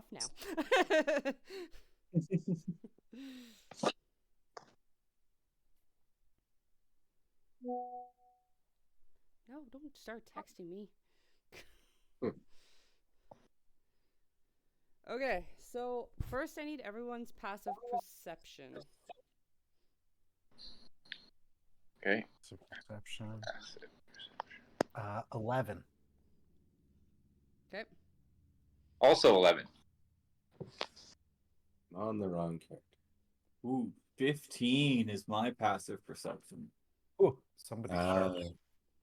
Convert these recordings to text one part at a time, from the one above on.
rough now. No, don't start texting me. Okay, so first I need everyone's passive perception. Okay. Perception. 11. Okay. Also 11. On the wrong character. Ooh, 15 is my passive perception. Ooh, somebody sharp.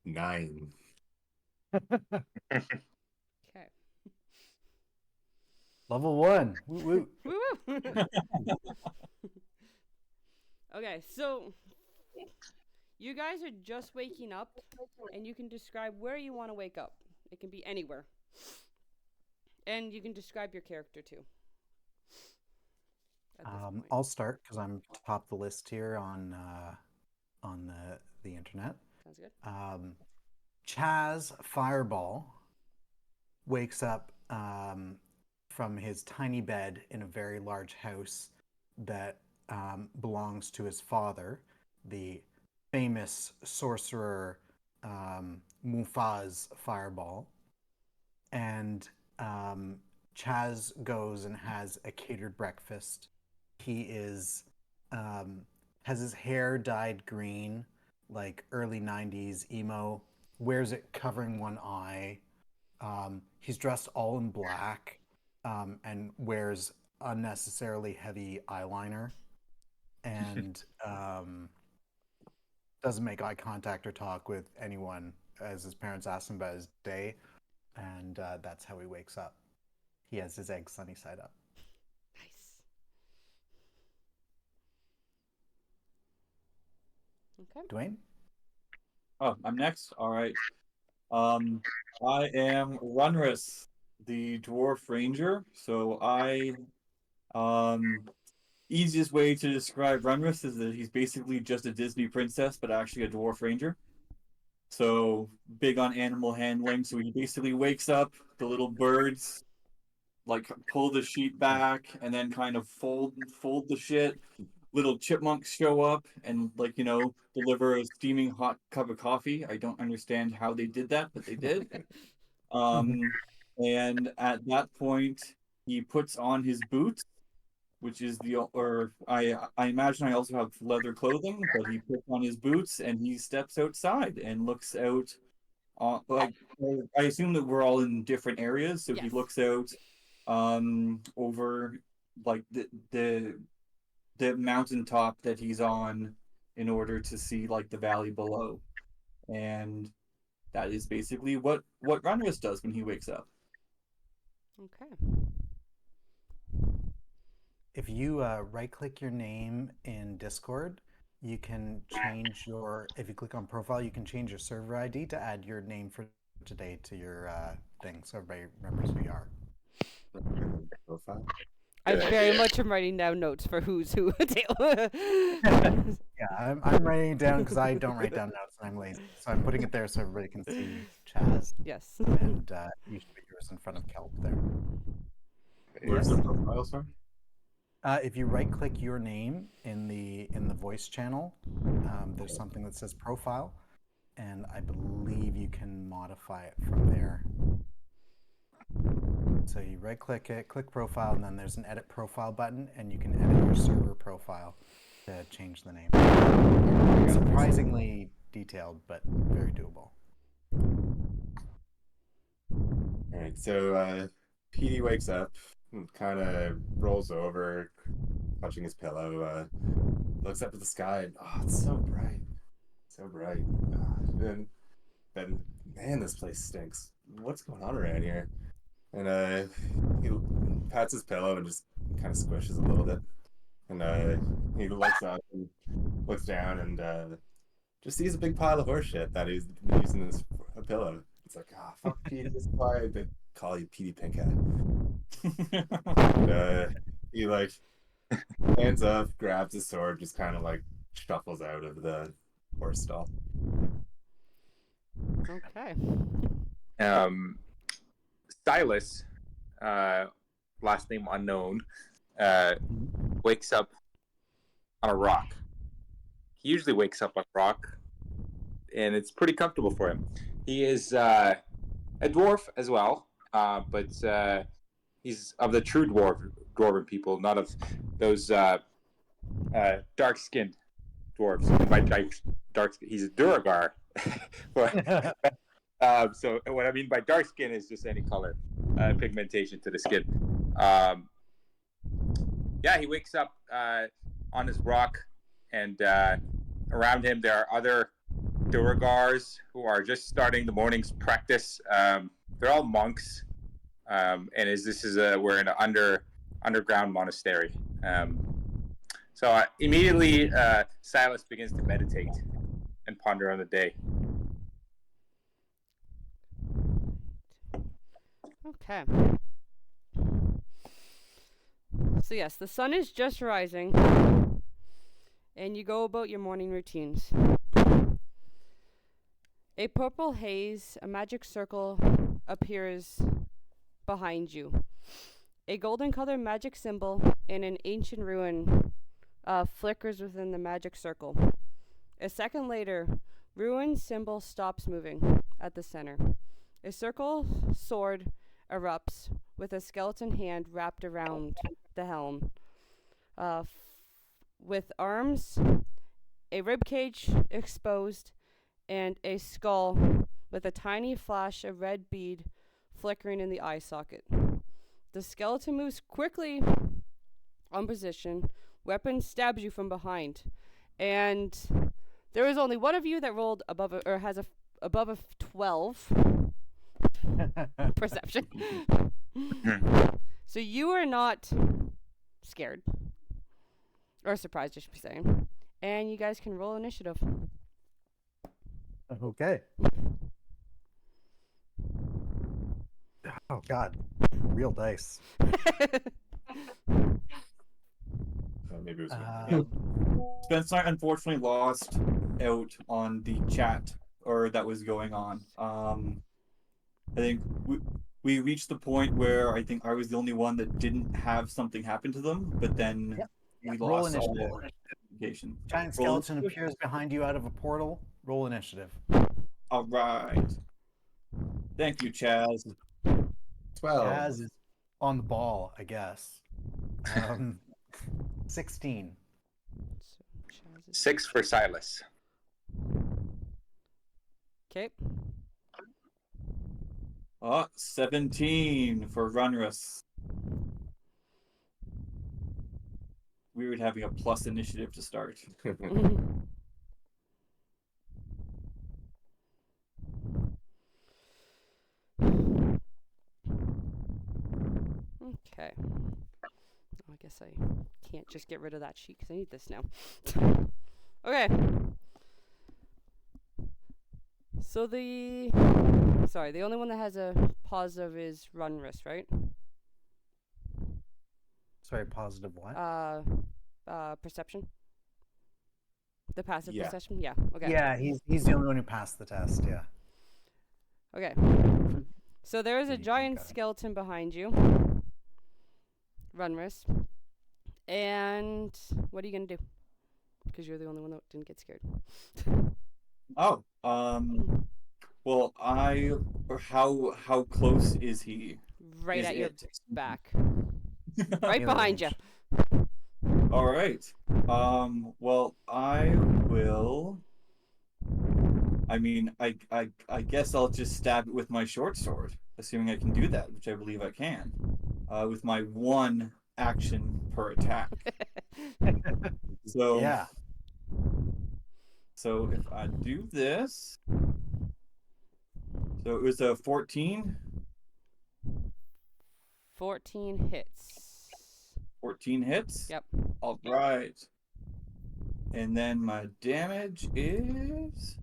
9. Okay. Level 1. Woo woo. Woo! Okay, so you guys are just waking up, and you can describe where you want to wake up. It can be anywhere. And you can describe your character too. At this point. I'll start because I'm top of the list here on the internet. Sounds good. Chaz Fireball wakes up from his tiny bed in a very large house that belongs to his father, the famous sorcerer Mufaz Fireball. And Chaz goes and has a catered breakfast. He is has his hair dyed green, like early 90s emo, wears it covering one eye. He's dressed all in black and wears unnecessarily heavy eyeliner and doesn't make eye contact or talk with anyone as his parents ask him about his day. And that's how he wakes up. He has his egg sunny side up. Nice. Okay. Dwayne? Oh, I'm next. All right. I am Runrus, the dwarf ranger. So easiest way to describe Runrus is that he's basically just a Disney princess, but actually a dwarf ranger. So big on animal handling. So he basically wakes up, the little birds like pull the sheet back and then kind of fold the shit. Little chipmunks show up and deliver a steaming hot cup of coffee. I don't understand how they did that, but they did. And at that point, he puts on his boots, which is I imagine I also have leather clothing, but he puts on his boots and he steps outside and looks out. I assume that we're all in different areas, so he Yes. looks out over like the mountaintop that he's on in order to see like the valley below. And that is basically what Ranrus does when he wakes up. Okay. If you right-click your name in Discord, you can change if you click on profile, you can change your server ID to add your name for today to your thing, so everybody remembers who you are. Profile. I Good very idea. much am writing down notes for who's who. Yeah, I'm writing it down because I don't write down notes and I'm lazy. So I'm putting it there so everybody can see Chaz. Yes. And you should put yours in front of Kelp there. Where's the profile, sorry? If you right-click your name in the voice channel, there's something that says profile, and I believe you can modify it from there. So you right-click it, click profile, and then there's an edit profile button, and you can edit your server profile to change the name. Surprisingly detailed, but very doable. All right, so PD wakes up, kind of rolls over, clutching his pillow, looks up at the sky, and it's so bright. So bright. And then, man, this place stinks. What's going on around here? And he pats his pillow and just kind of squishes a little bit. And he looks up and looks down and just sees a big pile of horse shit that he's been using as a pillow. It's like, fuck Petey, this is why they call you Petey Pinkhead. And he stands up, grabs his sword, just kind of shuffles out of the horse stall. Okay. Silas last name unknown, wakes up on a rock. He usually wakes up on a rock, and it's pretty comfortable for him. He is a dwarf as well, but he's of the true dwarven people, not of those dark-skinned dwarves. And by dark, he's a Duragar. So what I mean by dark skin is just any color, pigmentation to the skin. Yeah, he wakes up on his rock, and around him there are other Duragars who are just starting the morning's practice. They're all monks, and we're in an underground monastery. So immediately Silas begins to meditate and ponder on the day. Okay. So yes, the sun is just rising, and you go about your morning routines. A purple haze, a magic circle, appears behind you. A golden colored magic symbol in an ancient ruin flickers within the magic circle. A second later, ruin symbol stops moving at the center. A circle sword erupts with a skeleton hand wrapped around the helm. With arms, a ribcage exposed, and a skull with a tiny flash of red bead flickering in the eye socket. The skeleton moves quickly on position. Weapon stabs you from behind. And there is only one of you that rolled above above a 12 perception. So you are not scared. Or surprised, I should be saying. And you guys can roll initiative. Okay. Oh God, real dice. Maybe it was. Spencer unfortunately lost out on the chat that was going on. I think we reached the point where I think I was the only one that didn't have something happen to them, but then we Roll lost all initiative. communication. Giant Roll skeleton appears behind you out of a portal. Roll initiative. All right. Thank you, Chaz. 12. Chaz is on the ball, I guess. 16. So Chaz is 6 for Silas. okay. 17 for Runrus. Weird having a plus initiative to start. Okay. I guess I can't just get rid of that sheet because I need this now. Okay. So the only one that has a positive is Runrus, right? Sorry, positive what? Perception. The passive Yeah. perception. Yeah. Okay. Yeah, he's the only one who passed the test. Yeah. Okay. So there is a You giant got it. skeleton behind you. Runrus. And what are you gonna do? Because you're the only one that didn't get scared. Oh, well, how close is he? Right Is at your it? back. Right behind you. All right. Well, I will. I mean, I guess I'll just stab it with my short sword, assuming I can do that, which I believe I can, with my one action per attack. So Yeah. So if I do this, so it was a 14. 14 hits. 14 hits. Yep. All right. And then my damage is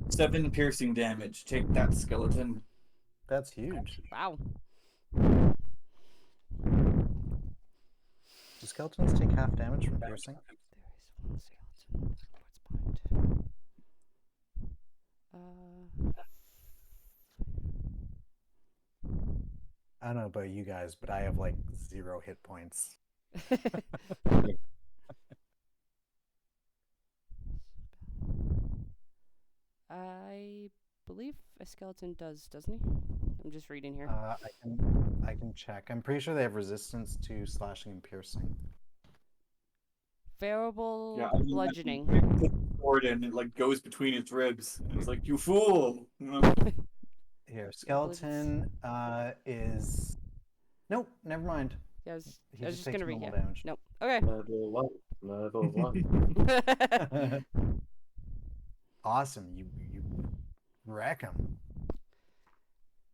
7 piercing damage. Take that, skeleton. That's huge. Wow. Do skeletons take half damage from piercing? There is one skeleton. What's behind? I don't know about you guys, but I have like 0 hit points. I believe a skeleton does, doesn't he? I'm just reading here. I can check. I'm pretty sure they have resistance to slashing and piercing. Variable Yeah, I mean, bludgeoning. Takes the sword and it like goes between its ribs. And it's like, you fool! You know? Here, skeleton is. Nope, never mind. Yeah, I was He just gonna read. normal Yeah. damage. Nope. Okay. Level 1. Level 1. Awesome, you wreck him.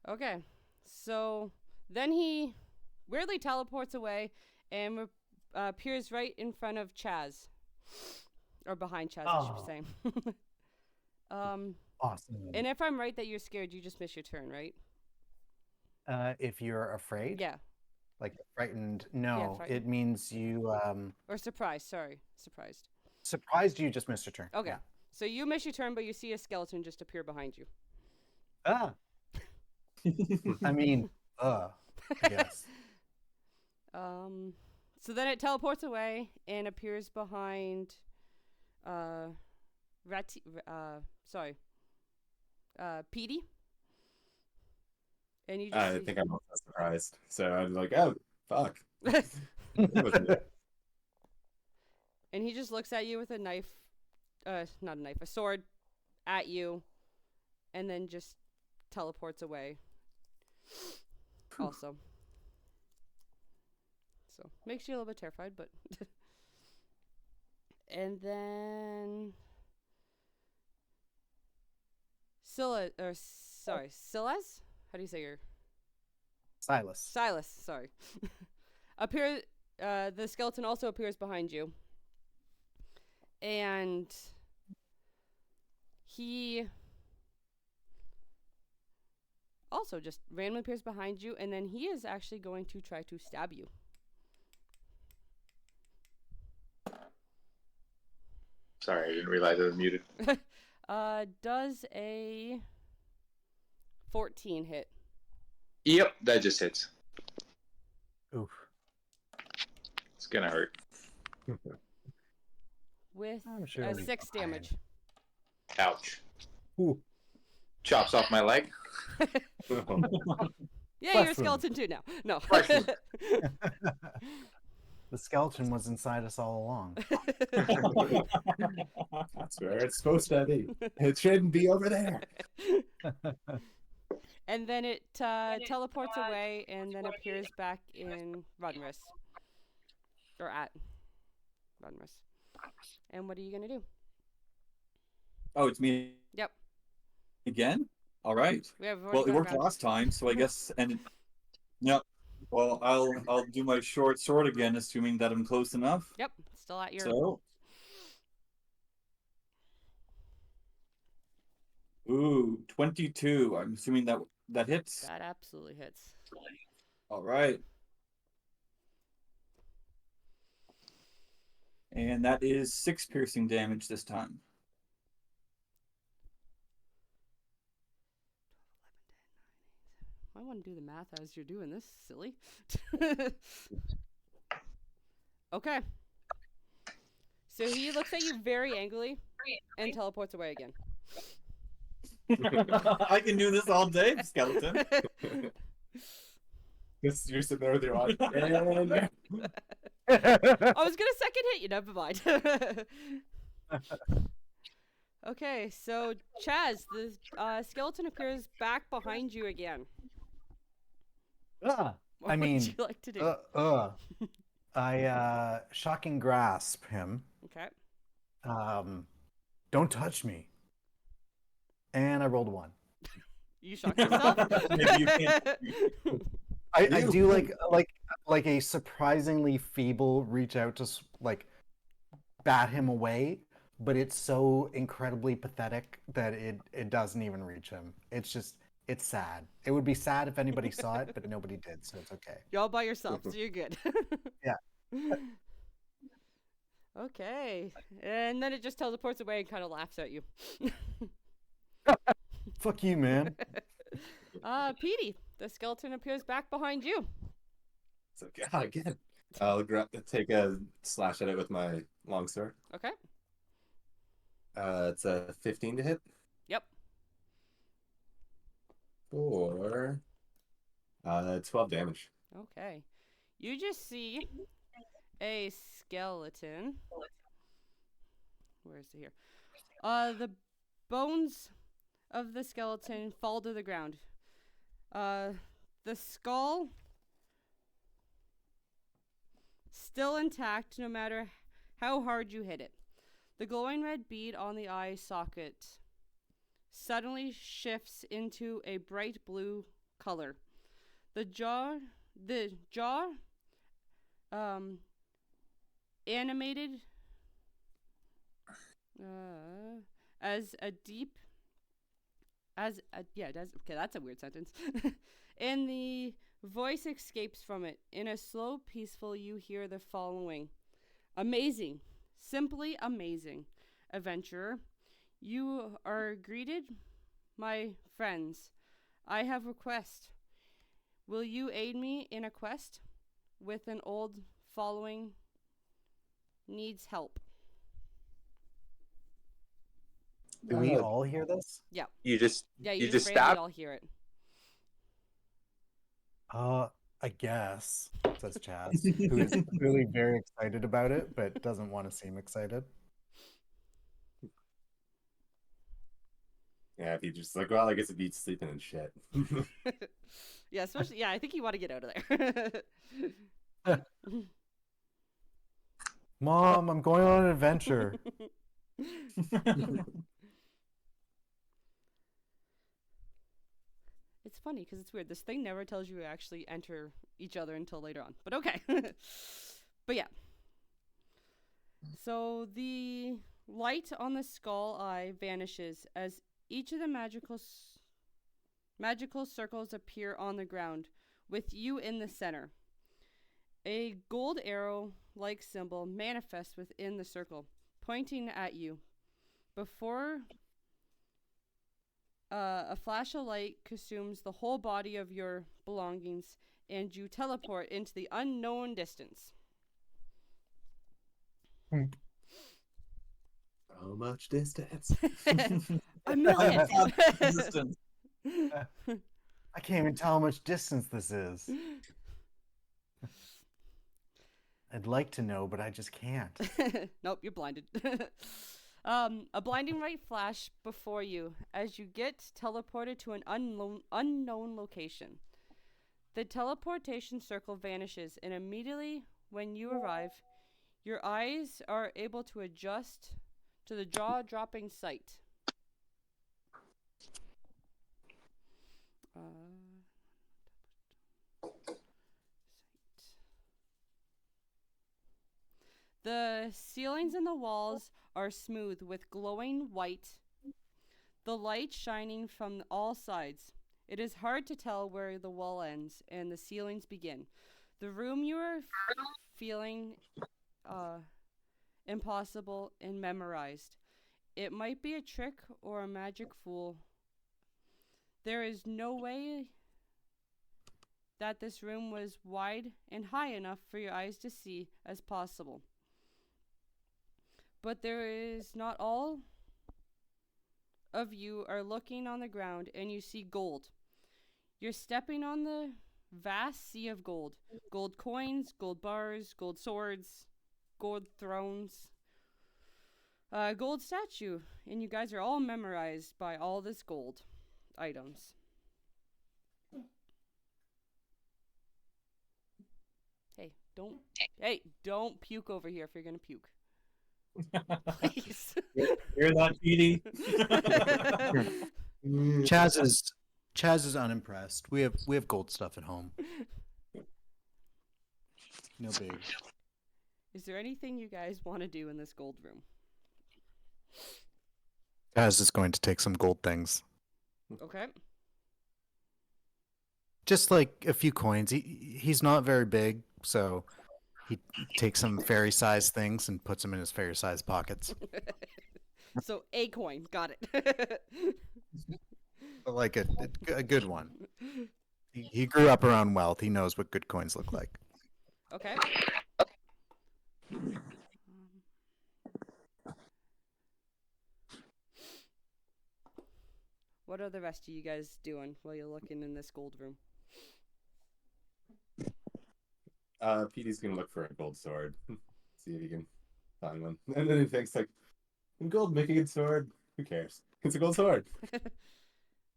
Okay. So then he weirdly teleports away and appears right in front of Chaz. Or behind Chaz, I should Oh. be saying. Awesome. And if I'm right that you're scared, you just miss your turn, right? If you're afraid, Yeah. like frightened, no, frightened. it means you Or surprised, sorry. Surprised. surprised you just missed your turn. Okay. Yeah. So you miss your turn, but you see a skeleton just appear behind you. Ah, I mean, yes. So then it teleports away and appears behind Petey. And you just I see- think I'm also surprised. So I'm like, oh, fuck. and he just looks at you with a knife, not a knife, a sword at you, and then just teleports away. Also. So, makes you a little bit terrified, but... and then... Silas? How do you say your... Silas. Silas, sorry. The skeleton also appears behind you. And he also just randomly appears behind you, and then he is actually going to try to stab you. Sorry, I didn't realize I was muted. Does a 14 hit? Yep, that just hits. Oof. It's gonna hurt. With I'm sure it'll be 6 fine. damage. Ouch. Ooh. Chops off my leg. Yeah, Flesh you're a wound. skeleton too now. No. Flesh wound. The skeleton was inside us all along. That's where it's supposed to be. It shouldn't be over there. And then it teleports away and then appears back in Rodnris. Or at Rodnris. And what are you going to do? Oh, it's me Yep. again? All right. We have already Well, it gone worked around. last time, so I guess yeah. Well, I'll do my short sword again, assuming that I'm close enough. Yep, still at your... So, ooh, 22. I'm assuming that hits. That absolutely hits. All right. And that is 6 piercing damage this time. I want to do the math as you're doing this, silly. Okay. So he looks at you very angrily and teleports away again. I can do this all day, skeleton. Just you're sitting there with your arm. I was gonna second hit you, never mind. Okay, so Chaz, the skeleton appears back behind you again. Ah, What I mean, would you like to do? I shocking grasp him. Okay. Don't touch me. And I rolled a 1. You shocked yourself? Maybe you can't. I do like a surprisingly feeble reach out to like bat him away, but it's so incredibly pathetic that it doesn't even reach him. It's sad. It would be sad if anybody saw it, but nobody did, so it's okay. You're all by yourself, so you're good. Yeah. Okay. And then it just teleports away and kind of laughs at you. Fuck you, man. Petey, the skeleton appears back behind you. So God, again. I'll take a slash at it with my longsword. Okay. It's a 15 to hit. Yep. For 12 damage. Okay. You just see a skeleton. Where is it here? The bones of the skeleton fall to the ground. The skull still intact no matter how hard you hit it. The glowing red bead on the eye socket suddenly shifts into a bright blue color. The jaw animated as a deep as a, yeah, it does. Okay, that's a weird sentence. And the voice escapes from it. In a slow, peaceful, you hear the following. Amazing. Simply amazing. Adventurer, you are greeted, my friends. I have a request. Will you aid me in a quest with an old following needs help? Do we all hear this? You just Yeah, you you just randomly stop. all hear it. I guess, says Chaz, who is clearly very excited about it, but doesn't want to seem excited. Yeah, if you just like, well, I guess it beats sleeping and shit. Yeah, especially, yeah, I think you want to get out of there. Mom, I'm going on an adventure. It's funny because it's weird. This thing never tells you to actually enter each other until later on. But okay. But yeah. So the light on the skull eye vanishes as each of the magical circles appear on the ground, with you in the center. A gold arrow-like symbol manifests within the circle, pointing at you. Before a flash of light consumes the whole body of your belongings, and you teleport into the unknown distance. How much distance? A million! Distance. I can't even tell how much distance this is. I'd like to know, but I just can't. Nope, you're blinded. A blinding light flash before you as you get teleported to an unknown location. The teleportation circle vanishes, and immediately when you arrive, your eyes are able to adjust to the jaw-dropping sight. The ceilings and the walls are smooth with glowing white, the light shining from all sides. It is hard to tell where the wall ends and the ceilings begin. The room you are feeling impossible and memorized. It might be a trick or a magic fool. There is no way that this room was wide and high enough for your eyes to see as possible. But there is not all of you are looking on the ground and you see gold. You're stepping on the vast sea of gold. Gold coins, gold bars, gold swords, gold thrones, gold statue. And you guys are all memorized by all this gold items. Hey, don't puke over here if you're gonna puke. Please. Hear that, Petey? Chaz is unimpressed. We have gold stuff at home. No big. Is there anything you guys want to do in this gold room? Chaz is going to take some gold things. Okay. Just like a few coins. He's not very big, so he takes some fairy-sized things and puts them in his fairy-sized pockets. So a coin, got it. Like a good one. He grew up around wealth. He knows what good coins look like. Okay. What are the rest of you guys doing while you're looking in this gold room? Petey's gonna look for a gold sword. See if he can find one. And then he thinks like, gold make a good sword. Who cares? It's a gold sword.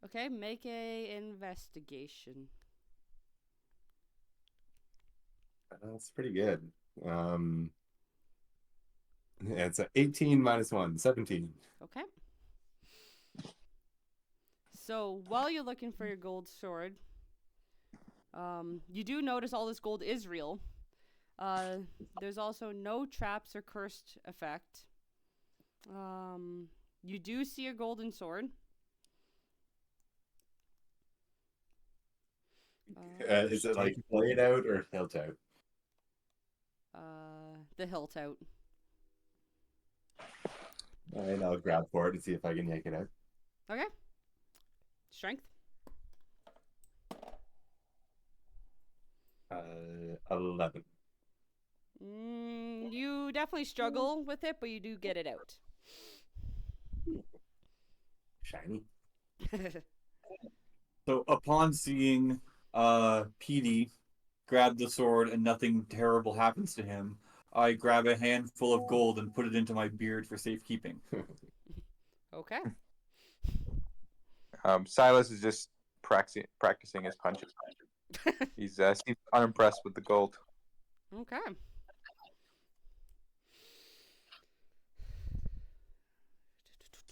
Okay, make a investigation. That's pretty good. Yeah, it's a 18 minus 1, 17. Okay. So while you're looking for your gold sword, you do notice all this gold is real. There's also no traps or cursed effect. You do see a golden sword. Is it like blade out or hilt out? The hilt out. All right, I'll grab for it and see if I can yank it out. Okay. Strength. 11. You definitely struggle with it, but you do get it out. Shiny. So upon seeing Petey grab the sword and nothing terrible happens to him, I grab a handful of gold and put it into my beard for safekeeping. Okay. Silas is just practicing his punches. He's seems unimpressed with the gold. Okay.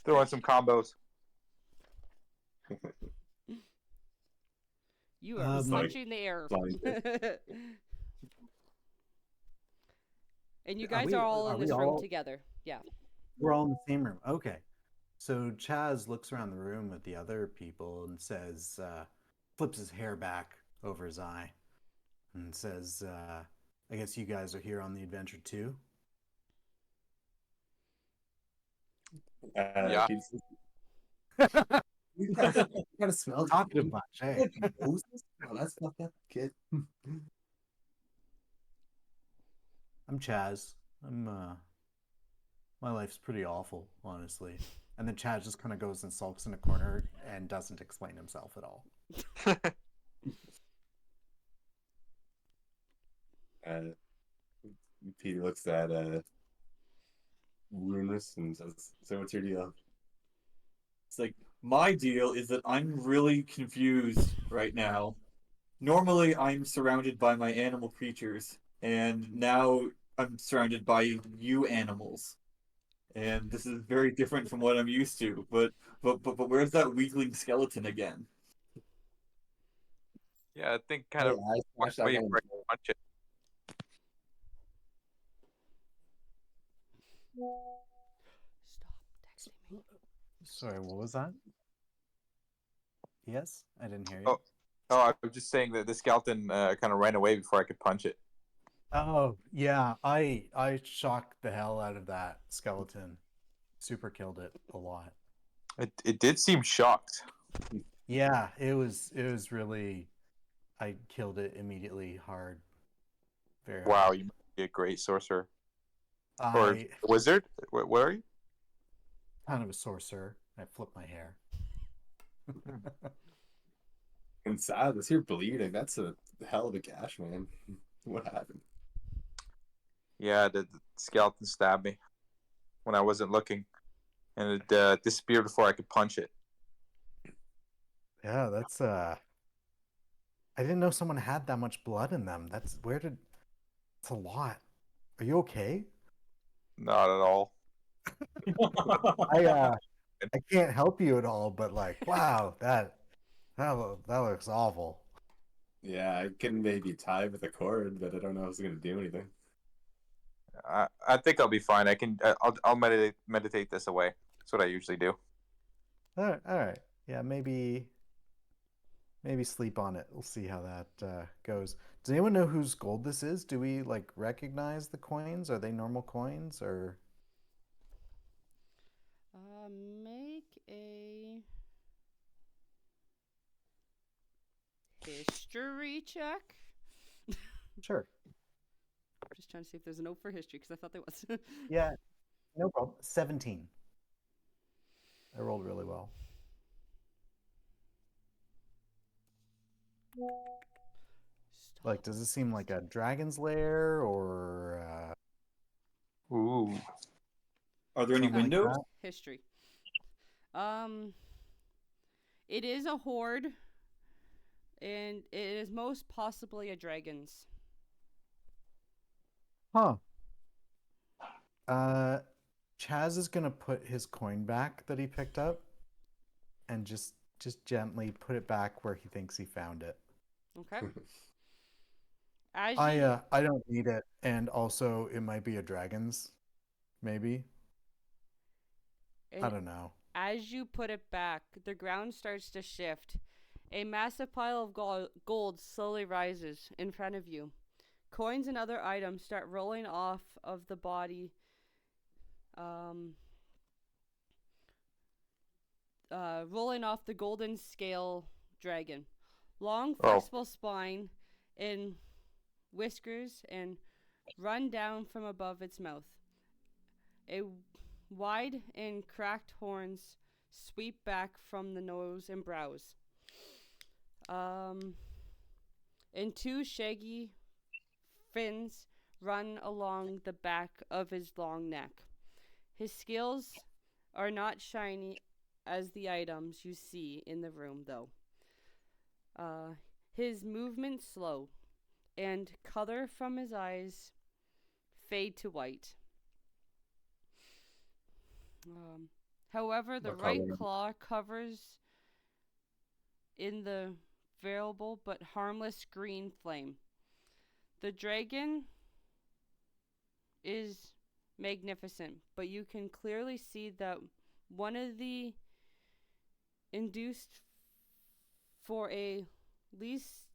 Throwing some combos. You are Like punching the air. flying And you Are guys we- are all are in we this room all- together. Yeah. We're all in the same room. Okay. So Chaz looks around the room at the other people and says, flips his hair back over his eye and says, I guess you guys are here on the adventure too? Yeah. You gotta smell Talkative bunch, hey. Moses? Oh, that's not that kid. I'm Chaz. My life's pretty awful, honestly. And then Chaz just kind of goes and sulks in a corner and doesn't explain himself at all. Petey looks at Runus and says, "So what's your deal?" It's like, my deal is that I'm really confused right now. Normally, I'm surrounded by my animal creatures, and now I'm surrounded by you animals. And this is very different from what I'm used to. But where's that weakling skeleton again? Yeah, I think kind of I smashed that wait guy in for it the to punch it. Stop texting me. Sorry, what was that? Yes? I didn't hear you. Oh. Oh, I was just saying that the skeleton kind of ran away before I could punch it. Oh, yeah. I shocked the hell out of that skeleton. Super killed it a lot. It did seem shocked. Yeah, it was really I killed it immediately hard. Very Wow, hard. you must be a great sorcerer or I wizard. What are you? kind of a sorcerer. I flip my hair. And Silas, you're bleeding. That's a hell of a gash, man. What happened? Yeah, the skeleton stabbed me when I wasn't looking, and it disappeared before I could punch it. Yeah, that's I didn't know someone had that much blood in them. It's a lot. Are you okay? Not at all. I can't help you at all, but like, wow, that looks awful. Yeah, I can maybe tie with a cord, but I don't know if it's gonna do anything. I think I'll be fine. I can. I'll meditate this away. That's what I usually do. All right. Yeah, maybe sleep on it. We'll see how that goes. Does anyone know whose gold this is? Do we like recognize the coins? Are they normal coins or? Make a History check. Sure. Just trying to see if there's a note for history because I thought there was. Yeah, no problem. 17. I rolled really well. Like, does it seem like a dragon's lair or Ooh. Are there any something like windows? that? History. It is a horde, and it is most possibly a dragon's. Huh. Chaz is gonna put his coin back that he picked up, and just gently put it back where he thinks he found it. Okay. As you, I don't need it, and also it might be a dragon's, maybe. I and don't know. as you put it back, the ground starts to shift. A massive pile of gold slowly rises in front of you. Coins and other items start rolling off of the body. Rolling off the golden scale dragon. Long, flexible spine and whiskers and run down from above its mouth. A wide and cracked horns sweep back from the nose and brows. And two shaggy fins run along the back of his long neck. His scales are not shiny as the items you see in the room, though. His movement slow, and color from his eyes fade to white. However, the What right color? claw covers in the variable but harmless green flame. The dragon is magnificent, but you can clearly see that one of the induced for a least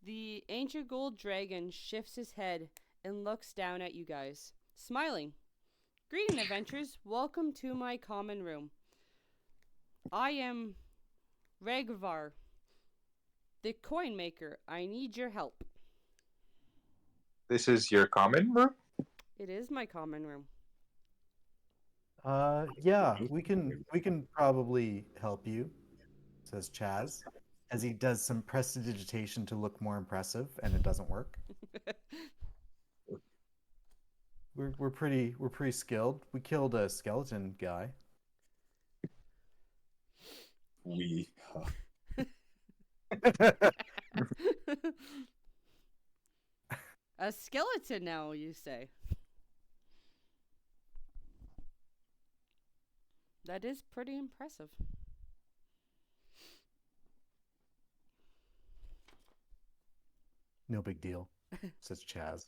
the ancient gold dragon shifts his head and looks down at you guys, smiling. Greeting, adventurers. Welcome to my common room. I am Regvar, the coin maker. I need your help. This is your common room? It is my common room. Yeah, we can probably help you, says Chaz, as he does some prestidigitation to look more impressive, and it doesn't work. We're pretty skilled. We killed a skeleton guy. We. A skeleton now, you say? That is pretty impressive. No big deal, says Chaz.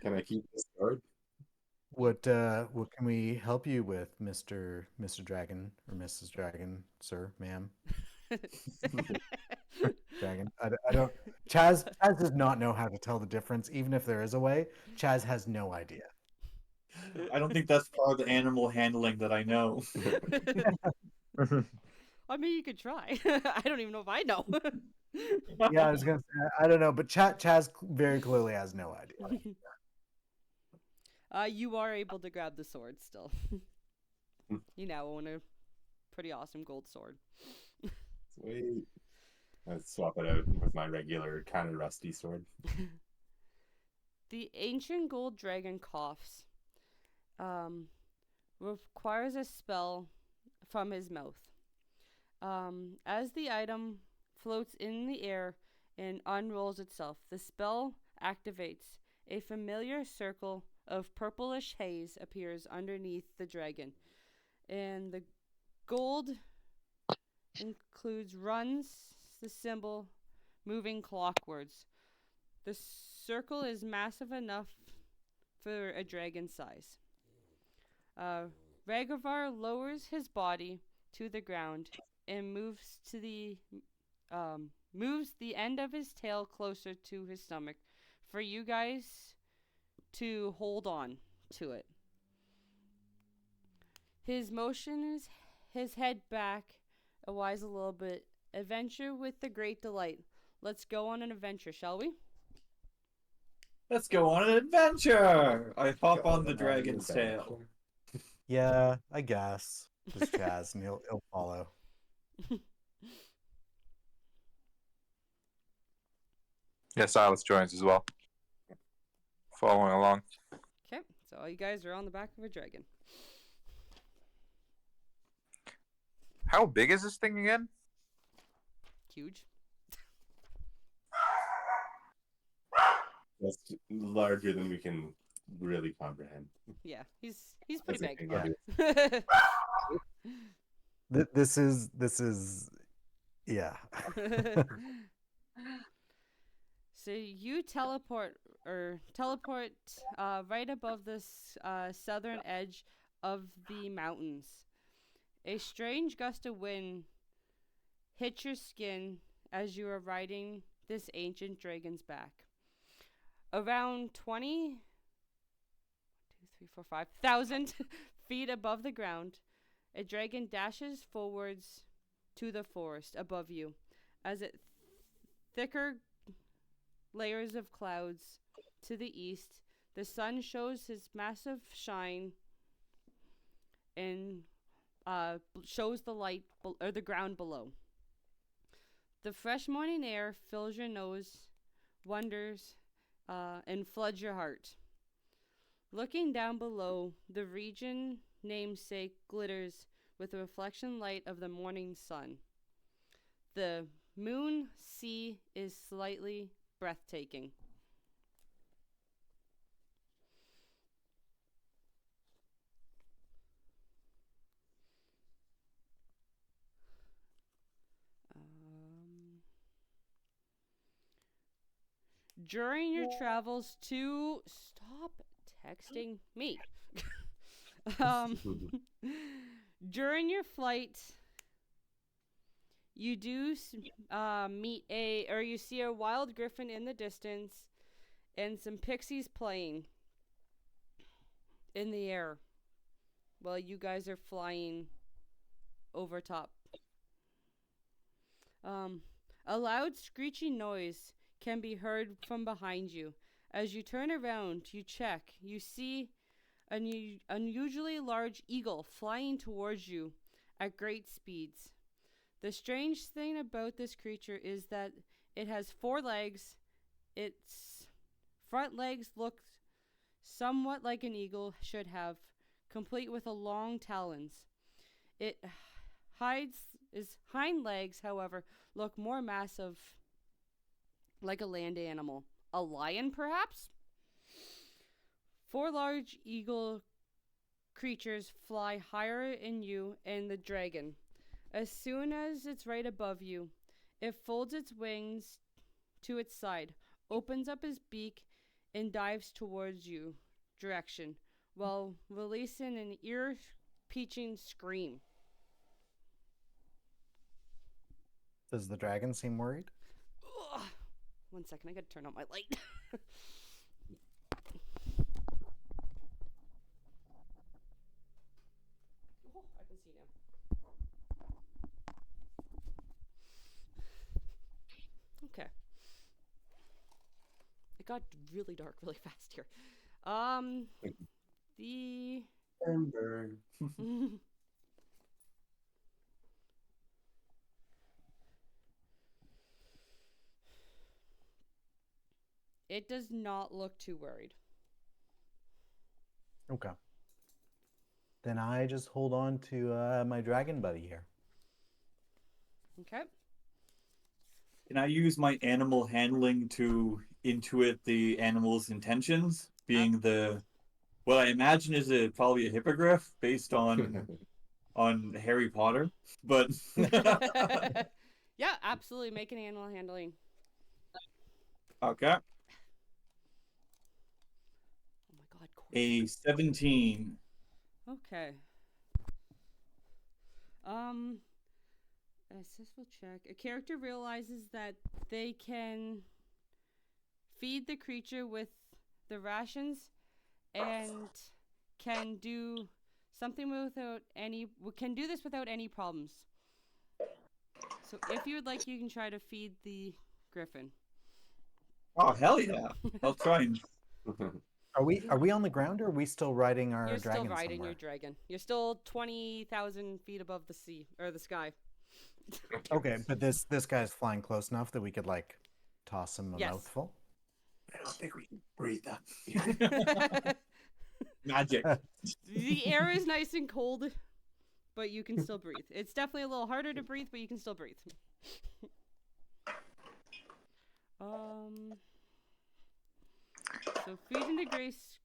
Can I keep this sword? What can we help you with, Mr. Dragon or Mrs. Dragon, sir, ma'am? Dragon. I don't. Chaz does not know how to tell the difference, even if there is a way. Chaz has no idea. I don't think that's part of the animal handling that I know. I mean, you could try. I don't even know if I know. Yeah, I was gonna say I don't know, but Chaz very clearly has no idea. You are able to grab the sword still. You now own a pretty awesome gold sword. Sweet. I'd swap it out with my regular kind of rusty sword. The ancient gold dragon coughs. Requires a spell from his mouth. As the item floats in the air and unrolls itself, the spell activates. A familiar circle of purplish haze appears underneath the dragon, and the gold runs the symbol moving clockwards. The circle is massive enough for a dragon's size. Ragavar lowers his body to the ground and moves the end of his tail closer to his stomach for you guys to hold on to it. His motion is his head back a wise a little bit. Adventure with the great delight. Let's go on an adventure, shall we? Let's go on an adventure. I hop Go on the an dragon's tail. adventure. Yeah, I guess. Just Chaz, and he'll follow. Yeah, Silas joins as well. Following along. Okay, so you guys are on the back of a dragon. How big is this thing again? Huge. That's larger than we can really comprehend. Yeah, he's pretty That's big. okay. This is yeah. So you teleport right above this southern edge of the mountains. A strange gust of wind hits your skin as you are riding this ancient dragon's back. Around 5,000 feet above the ground, a dragon dashes forwards to the forest above you as it thicker layers of clouds to the east. The sun shows his massive shine and shows the light or the ground below. The fresh morning air fills your nose, wonders, and floods your heart. Looking down below, the region namesake glitters with the reflection light of the morning sun. The moon sea is slightly breathtaking. During your travels to stop texting me. During your flight, you do meet you see a wild griffin in the distance and some pixies playing in the air while you guys are flying over top. A loud screeching noise can be heard from behind you. As you turn around, you check. You see an unusually large eagle flying towards you at great speeds. The strange thing about this creature is that it has 4 legs. Its front legs look somewhat like an eagle should have, complete with a long talons. Its hind legs, however, look more massive, like a land animal. A lion, perhaps? 4 large eagle creatures fly higher in you and the dragon. As soon as it's right above you, it folds its wings to its side, opens up his beak, and dives towards you direction, while releasing an ear-piercing scream. Does the dragon seem worried? Ugh. 1 second, I gotta turn on my light. Oh, I can see now. Okay. It got really dark really fast here. The Ember. it does not look too worried. Okay. Then I just hold on to my dragon buddy here. Okay. Can I use my animal handling to intuit the animal's intentions? Being what I imagine is probably a hippogriff based on Harry Potter, but Yeah, absolutely. Make an animal handling. okay. Oh my god. A 17. Okay. Assist will check. A character realizes that they can feed the creature with the rations and can do something without any can do this without any problems. So if you would like, you can try to feed the griffin. Oh hell yeah! I'll try and. Are we on the ground or are we still riding our You're dragon still riding somewhere? your dragon. You're still 20,000 feet above the sea or the sky. Okay, but this guy's flying close enough that we could like toss him a Yes. mouthful. I don't think we can breathe that. Magic. The air is nice and cold, but you can still breathe. It's definitely a little harder to breathe, but you can still breathe. So feed into grace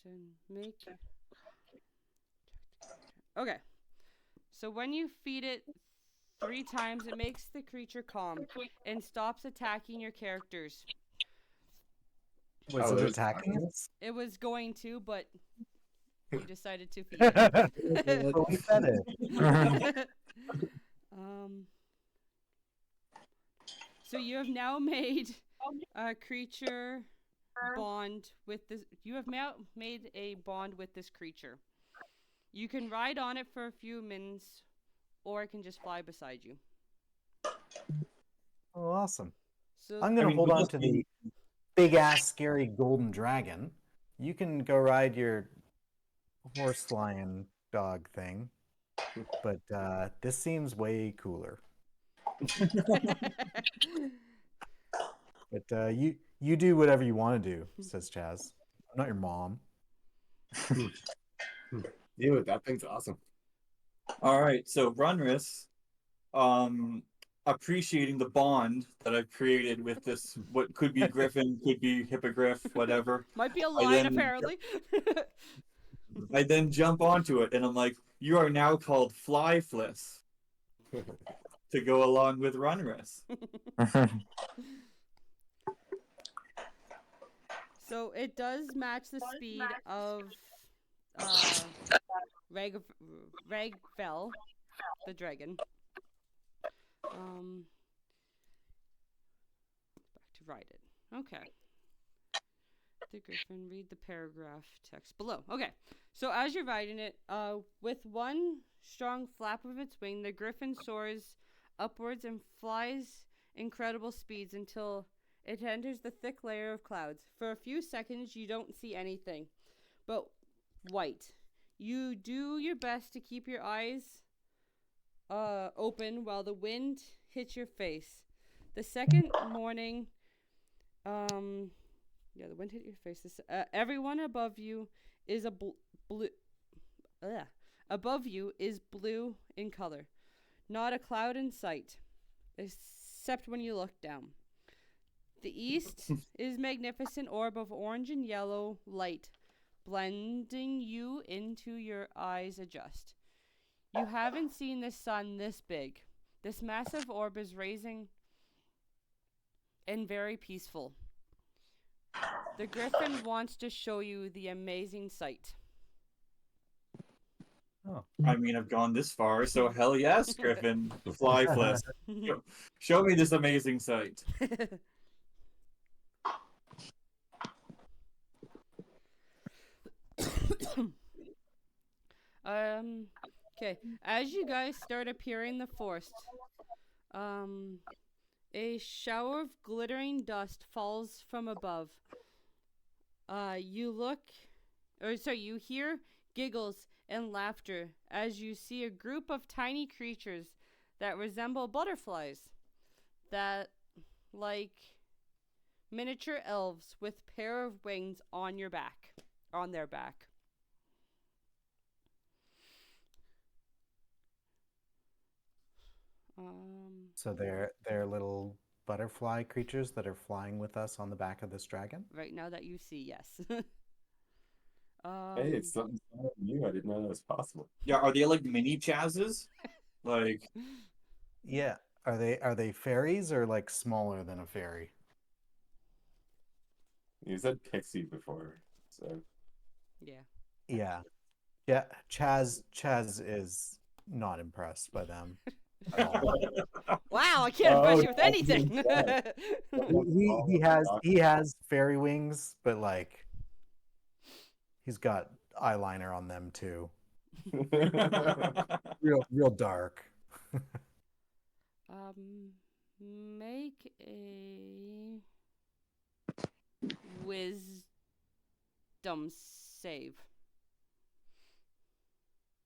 should make. Okay. So when you feed it 3 times, it makes the creature calm and stops attacking your characters. Was Oh, it there's- attacking us? It was going to, but you decided to feed it. But we fed it. So you have now made a creature bond with this. You have now made a bond with this creature. You can ride on it for a few minutes, or it can just fly beside you. Oh, awesome. So I'm gonna mean, hold we on just to need- the big ass scary golden dragon. You can go ride your horse lion dog thing. But this seems way cooler. But you do whatever you want to do, says Chaz. I'm not your mom. Dude, that thing's awesome. All right, so Runris, appreciating the bond that I've created with this, what could be griffin, could be hippogriff, whatever. might be a I lion, then- apparently. I then jump onto it, and I'm like, "You are now called Flyfliss to go along with Runris." So it does match the speed of Ragfell, the dragon. Back to ride it. Okay. The griffin, read the paragraph text below. Okay. So as you're riding it, with one strong flap of its wing, the griffin soars upwards and flies incredible speeds until it enters the thick layer of clouds. For a few seconds, you don't see anything but white. You do your best to keep your eyes open while the wind hits your face. The second morning, the wind hit your face. Everyone above you is blue. Above you is blue in color. Not a cloud in sight, except when you look down. The east is magnificent orb of orange and yellow light, blending you into your eyes adjust. You haven't seen the sun this big. This massive orb is raising and very peaceful. The griffin wants to show you the amazing sight. I mean, I've gone this far, so hell yes, Griffin, Flyfliss. Show me this amazing sight. Okay. As you guys start appearing in the forest, a shower of glittering dust falls from above. You hear giggles and laughter as you see a group of tiny creatures that resemble butterflies, that like miniature elves with pair of wings on their back. So they're little butterfly creatures that are flying with us on the back of this dragon. Right now that you see, yes. Hey, it's something new. I didn't know that was possible. Yeah, are they like mini Chazes? Like, Yeah. Are they fairies or like smaller than a fairy? You said pixie before, so Yeah. Yeah. Yeah. Chaz is not impressed by them. at all. Wow, I can't Oh, impress you with that's anything. he has fairy wings, but like he's got eyeliner on them too. Real dark. Make a wisdom save.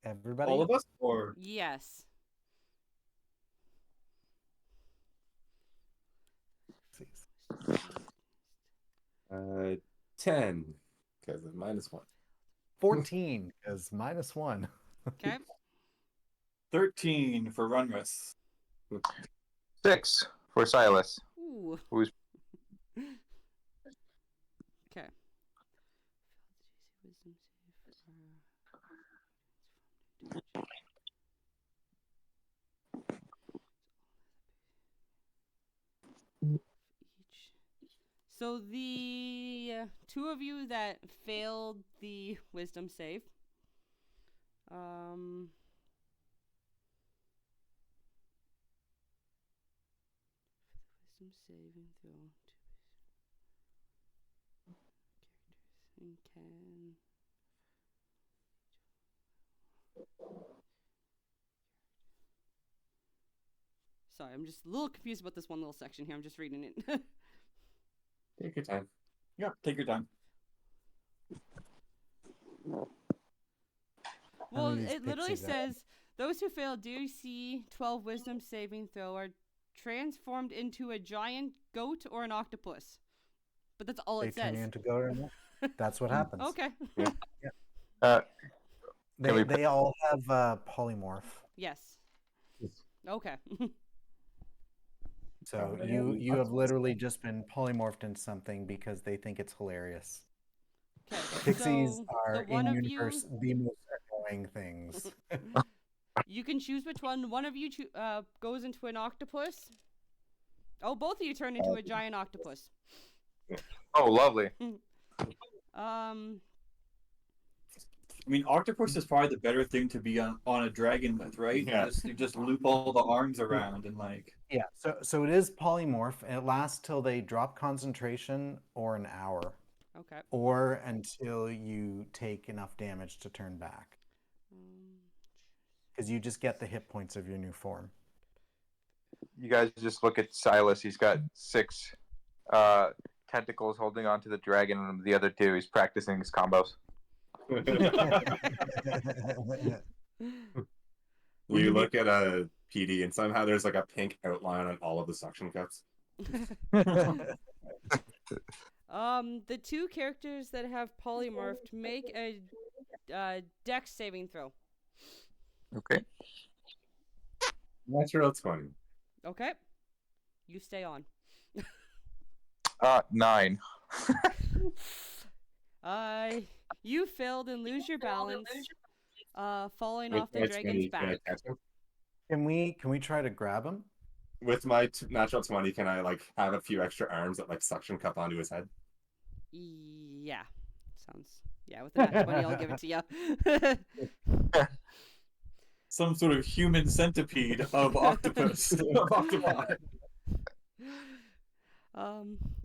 Everybody? All of us, or Yes. Pixies. 10, because of -1. 14, because -1. Okay. 13 for Runrus. 6 for Silas. Ooh. Who's- Okay. So the two of you that failed the wisdom save, wisdom saving throw. Characters and can. Sorry, I'm just a little confused about this one little section here. I'm just reading it. Take your time. Yeah, take your time. Well, many of these it literally pixies are- says those who fail DC 12 wisdom saving throw are transformed into a giant goat or an octopus. But that's all They it turn says. you into goat or not? That's what happens. Okay. Uh, They, we- they all have polymorph. Yes. Okay. So Oh, you yeah. you have literally just been polymorphed into something because they think it's hilarious. Okay. Pixies So are the one in of universe the most annoying things. you can choose which one. One of you goes into an octopus. Oh, both of you turn into a giant octopus. oh, lovely. I mean, octopus is probably the better thing to be on a dragon with, right? Yeah. You just loop all the arms around and like. Yeah, so it is polymorph, and it lasts till they drop concentration or an hour, Okay. or until you take enough damage to turn back. Because you just get the hit points of your new form. You guys just look at Silas. He's got 6 tentacles holding onto the dragon, and the other 2 he's practicing his combos. You look at a PD, and somehow there's like a pink outline on all of the suction cups. The two characters that have polymorphed make a dex saving throw. Okay. Natural 20. Okay. You stay on. 9. You failed and lose your balance, falling With off the my dragon's 20, can I back. catch him? Can we try to grab him? With my natural 20, can I like have a few extra arms that like suction cup onto his head? Yeah. Sounds. Yeah, with the nat 20, I'll give it to you. Some sort of human centipede of octopus. Of octopi.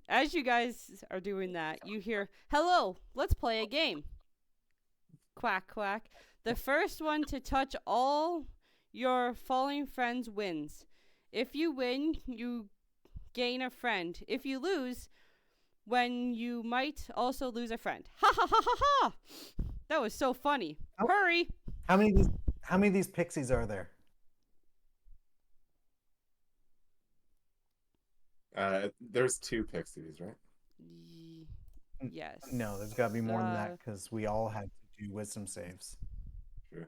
As you guys are doing that, you hear, "Hello, let's play a game." Quack, quack. The first one to touch all your falling friends wins. If you win, you gain a friend. If you lose, when you might also lose a friend. Ha ha ha ha ha! That was so funny. Oh. Hurry! How many of these pixies are there? There's 2 pixies, right? Yes. No, there's got to be more than that because we all had to do wisdom saves. Sure.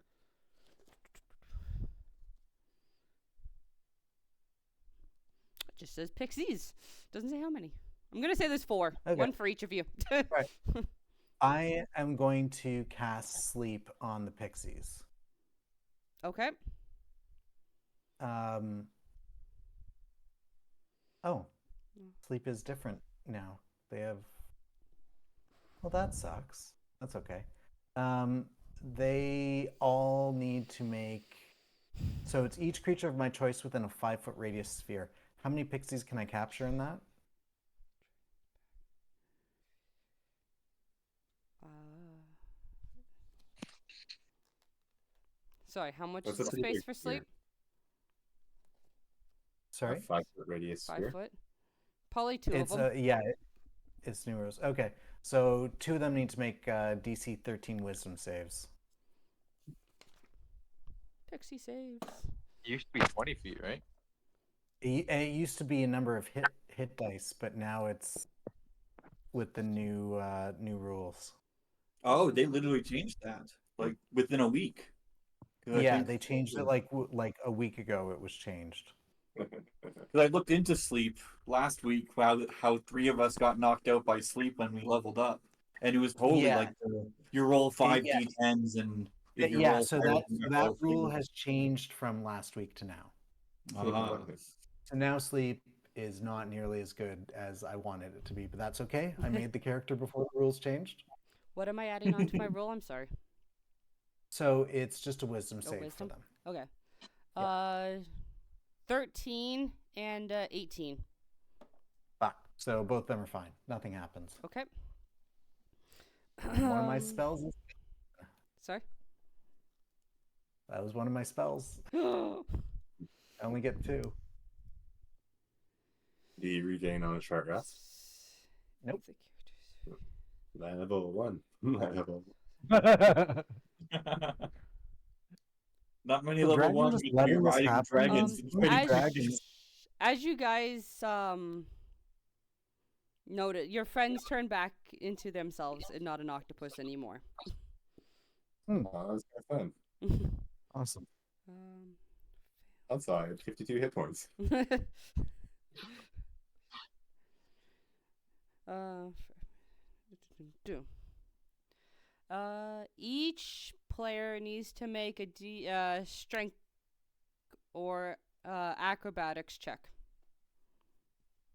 It just says pixies. Doesn't say how many. I'm gonna say there's 4. Okay. One for each of you. I am going to cast sleep on the pixies. Okay. Oh, sleep is different now. They have. Well, that sucks. That's okay. They all need to make. So it's each creature of my choice within a 5-foot radius sphere. How many pixies can I capture in that? Sorry, how much That's is a the pretty space big for sphere. sleep? Sorry. A 5 foot radius 5 sphere. foot. Probably two It's of them. it's numerous. Okay, so two of them need to make DC 13 Wisdom saves. Pixie saves. It used to be 20 feet, right? It used to be a number of hit dice, but now it's with the new rules. Oh, they literally changed that like within a week. 'Cause I Yeah, think- they changed it like a week ago. It was changed. 'cause I looked into sleep last week. How three of us got knocked out by sleep when we leveled up, and it was totally Yeah. like you roll 5 Yeah. d10s, and if you Yeah, roll so higher that than so your that roll, rule you- has changed from last week to now. Ah. So now sleep is not nearly as good as I wanted it to be, but that's okay. I made the character before the rules changed. What am I adding onto my roll? I'm sorry. So it's just a wisdom save wisdom? for them. Okay. 13 and 18. Fuck. So both of them are fine. Nothing happens. Okay. One of my spells is Sorry. that was one of my spells. I only get 2. Do you regain on a short rest? Nope. Level 1. Level. Not many The level dragon ones just with letting this riding happen? dragons. Um, fighting as- dragons. As you guys noted, your friends turn back into themselves and not an octopus anymore. Oh, that was kind of fun. Awesome. Outside, 52 hit points. uh, each player needs to make a strength or acrobatics check.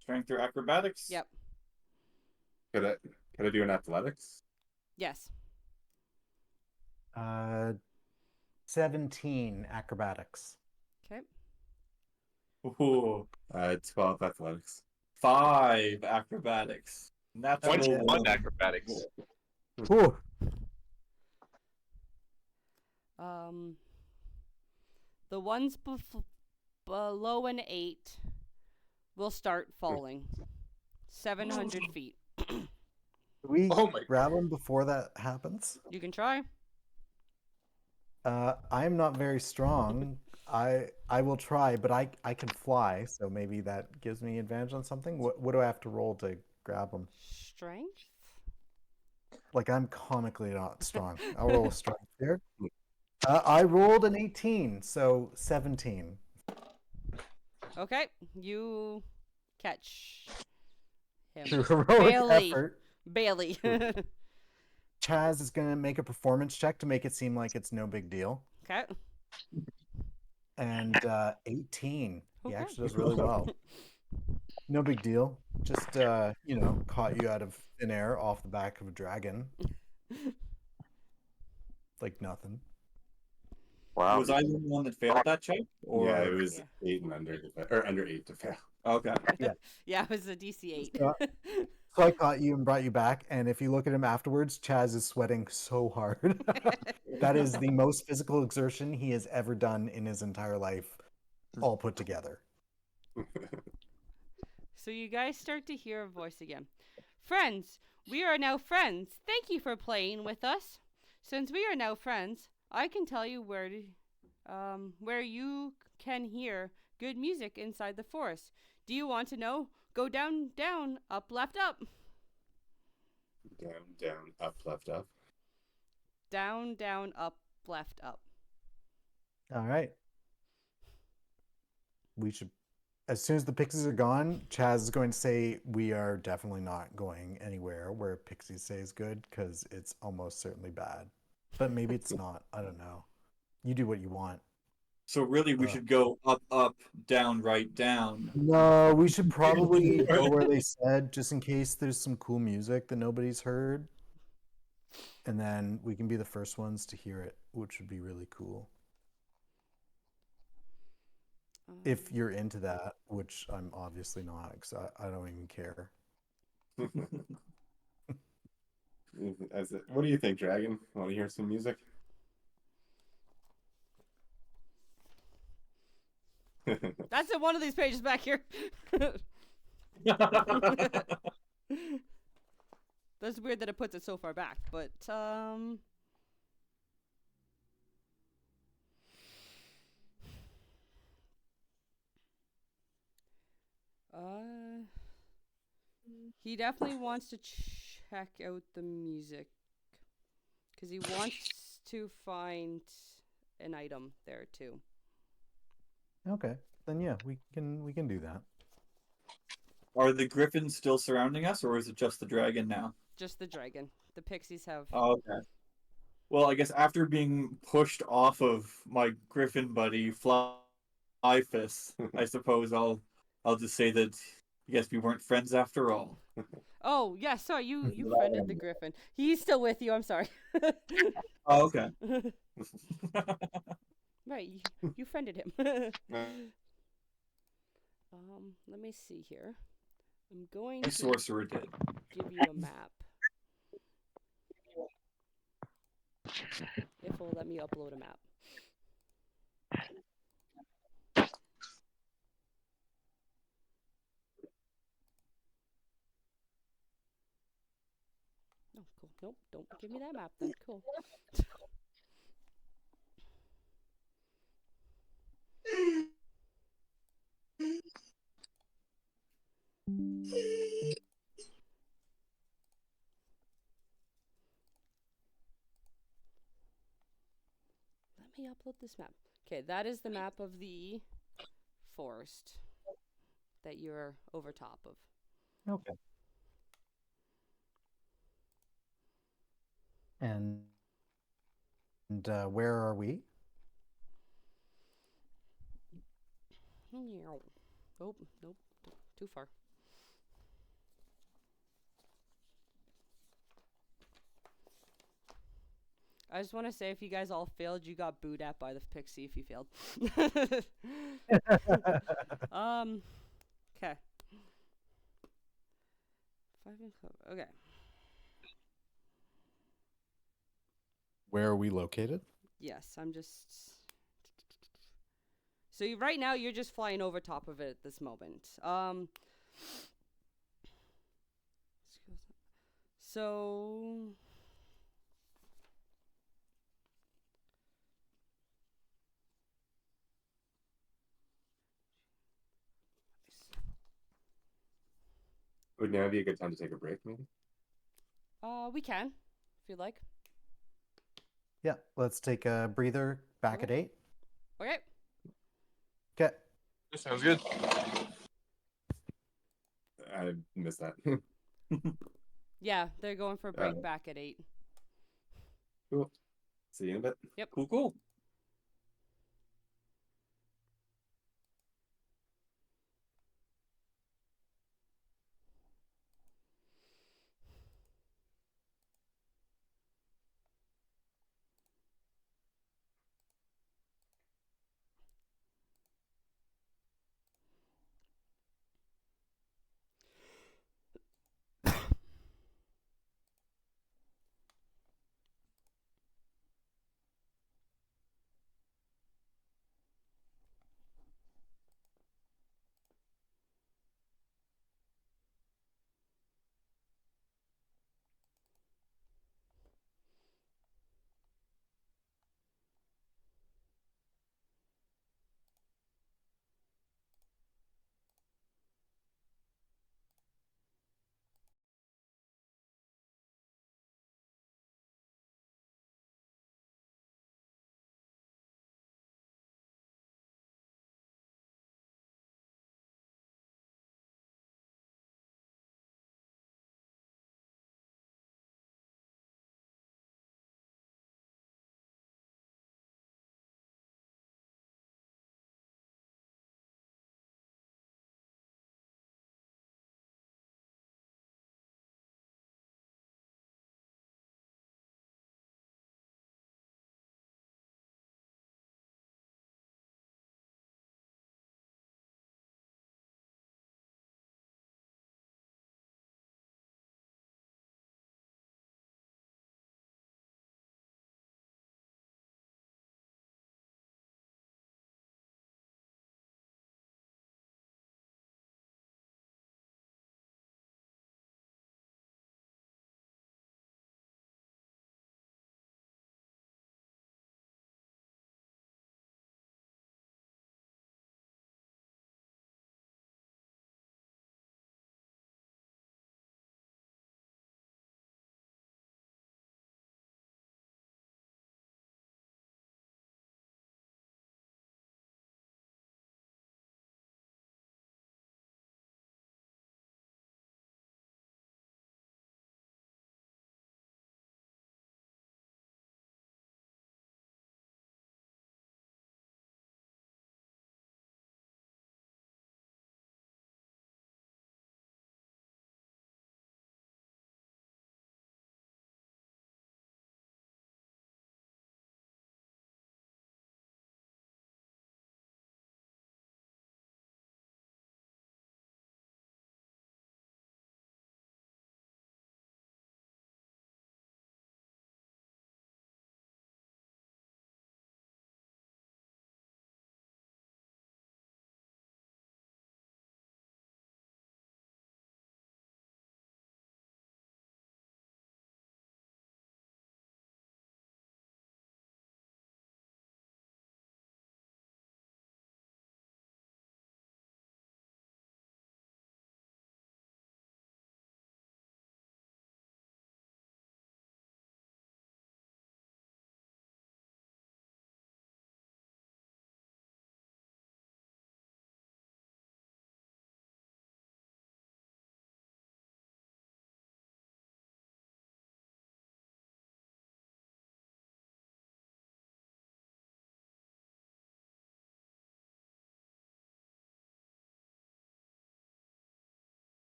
Strength or acrobatics? Yep. Could I do an athletics? Yes. 17 acrobatics. Okay. Ooh, 12 athletics. 5 acrobatics. Natural 21 one. acrobatics. Ooh. The ones below an 8 will start falling. 700 feet. Do we Oh my- grab him before that happens? You can try. I'm not very strong. I will try, but I can fly, so maybe that gives me advantage on something. What do I have to roll to grab him? Strength? Like I'm comically not strong. I'll roll a strength here. I rolled an 18, so 17. Okay. You catch him. Through heroic Barely. effort, Bailey. Chaz is gonna make a performance check to make it seem like it's no big deal. Okay. And 18. He Okay. actually does really well. No big deal. Just caught you out of thin air off the back of a dragon. Like nothing. Wow. Was I the one that failed that check? Or Yeah, it was Yeah. 8 and under, or under 8 to fail. okay. Yeah, it was a DC 8. So- So I caught you and brought you back, and if you look at him afterwards, Chaz is sweating so hard. That is the most physical exertion he has ever done in his entire life, all put together. So you guys start to hear a voice again. Friends, we are now friends. Thank you for playing with us. Since we are now friends, I can tell you where you can hear good music inside the forest. Do you want to know? Go down, down, up, left, up. Down, down, up, left, up. Down, down, up, left, up. All right. We should, as soon as the pixies are gone, Chaz is going to say we are definitely not going anywhere where pixies say is good because it's almost certainly bad. But maybe it's not. I don't know. You do what you want. So really, we should go up, up, down, right, down. No, we should probably go where they said, just in case there's some cool music that nobody's heard. And then we can be the first ones to hear it, which would be really cool. If you're into that, which I'm obviously not, because I don't even care. What do you think, Dragon? Want to hear some music? That's in one of these pages back here. That's weird that it puts it so far back, but he definitely wants to check out the music because he wants to find an item there too. Okay, then yeah, we can do that. Are the griffins still surrounding us, or is it just the dragon now? Just the dragon. The pixies have. Oh, okay. Well, I guess after being pushed off of my griffin buddy, Flyfist, I suppose I'll just say that I guess we weren't friends after all. Oh yeah, sorry. You friended the griffin. He's still with you. I'm sorry. Oh, okay. Right, you friended him. Let me see here. I'm going My to sorcerer did. give you a map. If it'll let me upload a map. Oh, cool. Nope, don't give me that map then. Cool. Let me upload this map. Okay, that is the map of the forest that you're over top of. Okay. And where are we? Nope, nope, too far. I just want to say, if you guys all failed, you got booed at by the pixie if you failed. Okay. 5 and 12. Okay. Where are we located? Yes, I'm just. So right now you're just flying over top of it at this moment. So. Would now be a good time to take a break, maybe? We can, if you'd like. Yeah, let's take a breather back at 8. Okay. Okay. That sounds good. I missed that. Yeah, they're going for a break back at 8. Cool. See you in a bit. Yep. Cool.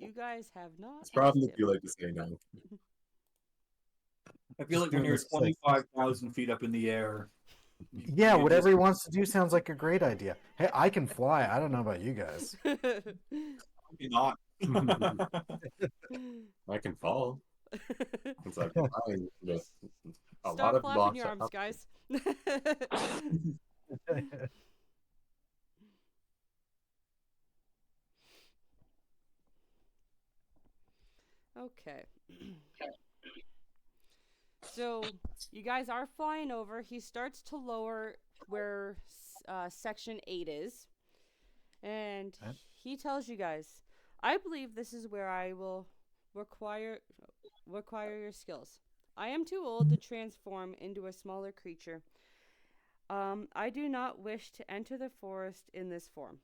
You guys have not It's probably asked if you him. like to say no. I feel like when doing you're this, like- 25,000 feet up in the air. Yeah, you whatever he just- wants to do sounds like a great idea. Hey, I can fly. I don't know about you guys. You're not. I can fall. It's like flying with a lot Stop of flapping blocks your arms, up. guys. Okay. So you guys are flying over. He starts to lower where section 8 is. And Okay. he tells you guys, I believe this is where I will require your skills. I am too old to transform into a smaller creature. I do not wish to enter the forest in this form.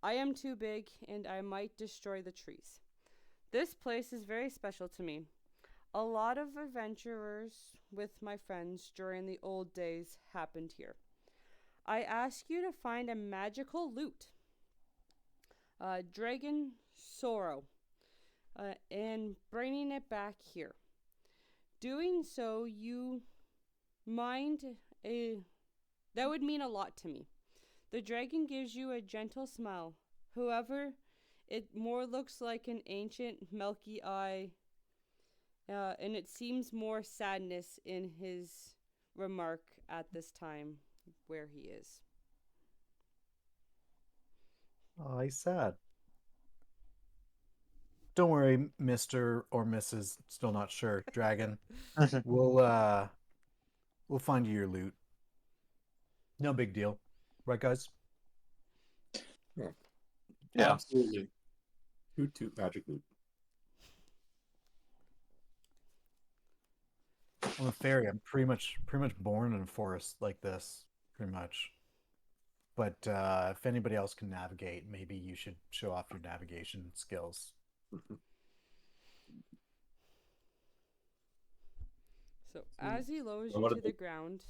I am too big and I might destroy the trees. This place is very special to me. A lot of adventurers with my friends during the old days happened here. I ask you to find a magical loot, dragon sorrow, and bringing it back here. Doing so, you mind a that would mean a lot to me. The dragon gives you a gentle smile. However, it more looks like an ancient milky eye, and it seems more sadness in his remark at this time where he is. Oh, he's sad. Don't worry, Mr. or Mrs. Still not sure. Dragon. We'll find you your loot. No big deal. Right, guys? Yeah. Absolutely. Toot toot magic loot. I'm a fairy. I'm pretty much born in a forest like this, pretty much. But if anybody else can navigate, maybe you should show off your navigation skills. So as he lowers I you wanna to the be- ground,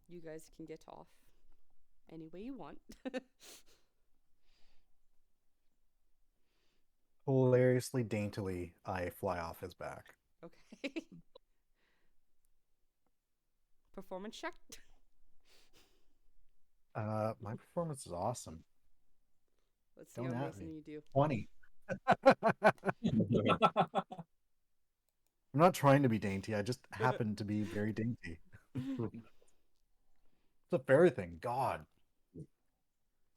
you guys can get off any way you want. Hilariously daintily, I fly off his back. Okay. Performance check. My performance is awesome. Let's see Don't how at amazing me. you do. 20. I'm not trying to be dainty. I just happen to be very dainty. It's a fairy thing. God.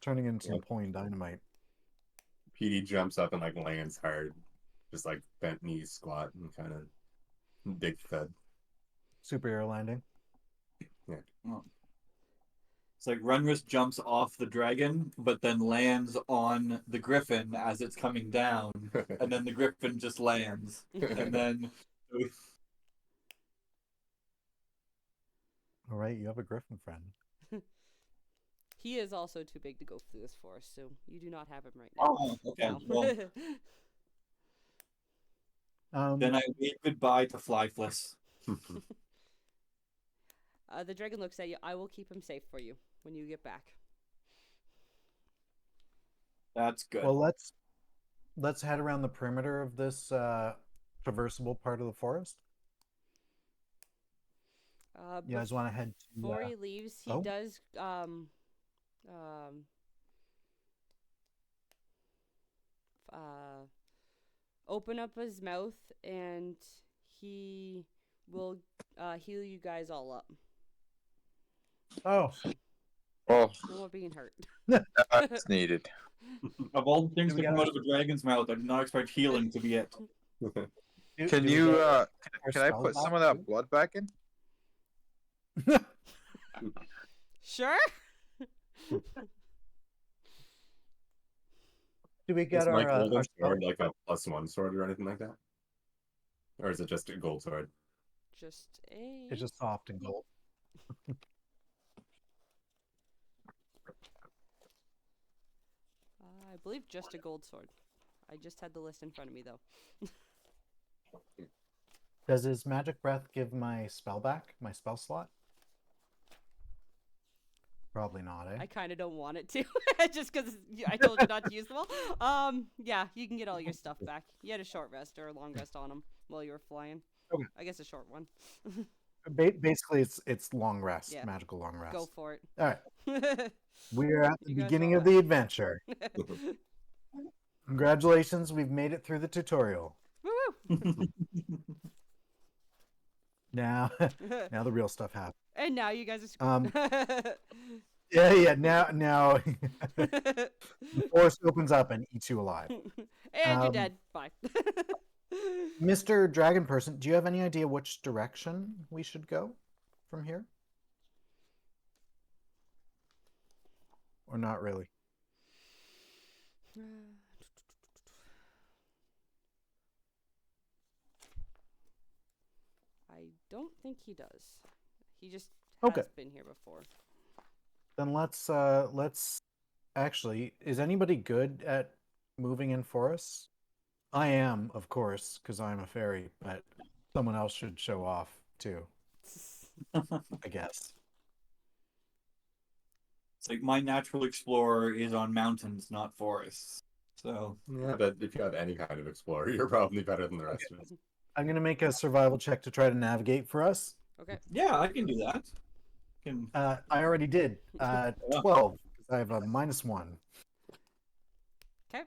Turning into Yep. Napoleon Dynamite. PD jumps up and like lands hard, just like bent knees squat and kind of dig fed. Superhero landing. It's like Renris jumps off the dragon, but then lands on the griffin as it's coming down, and then the griffin just lands, and then All right, you have a griffin friend. He is also too big to go through this forest, so you do not have him right now. oh, okay. No. Well, then I wave goodbye to Flyfless. The dragon looks at you. I will keep him safe for you when you get back. That's good. Well, let's head around the perimeter of this traversable part of the forest. You guys want to head to? Before he leaves, he oh. does open up his mouth, and he will heal you guys all up. Oh, Oh, No more being hurt. that's needed. Of all the things Do we that come got- out of a dragon's mouth, I did not expect healing to be it. Can do we you get our can I spells put some back of that too? blood back in? Sure. Do we Is get my our golden spell- sword like a +1 sword or anything like that? Or is it just a gold sword? Just a. It's just soft and gold. I believe just a gold sword. I just had the list in front of me though. Does his magic breath give my spell back? My spell slot? Probably not, eh? I kind of don't want it to, just because I told you not to use them all. Yeah, you can get all your stuff back. You had a short rest or a long rest on them while you were flying. Okay. I guess a short one. Basically, it's long rest, Yeah. magical long rest. Go for it. All right, we're at the You guys beginning all of the adventure. Congratulations, we've made it through the tutorial. Woo! Now, now the real stuff happens. And now you guys are screwed. Yeah. Now, the forest opens up and eats you alive. And you're dead. Bye. Mr. Dragon Person, do you have any idea which direction we should go from here? Or not really? I don't think he does. He just has been here before. Then let's actually, is anybody good at moving in forests? I am, of course, because I'm a fairy, but someone else should show off too, I guess. It's like my natural explorer is on mountains, not forests. So Yeah, but if you have any kind of explorer, you're probably better than the rest of us. I'm gonna make a survival check to try to navigate for us. Okay. yeah, I can do that. Can I already did. 12, because I have a -1. Okay.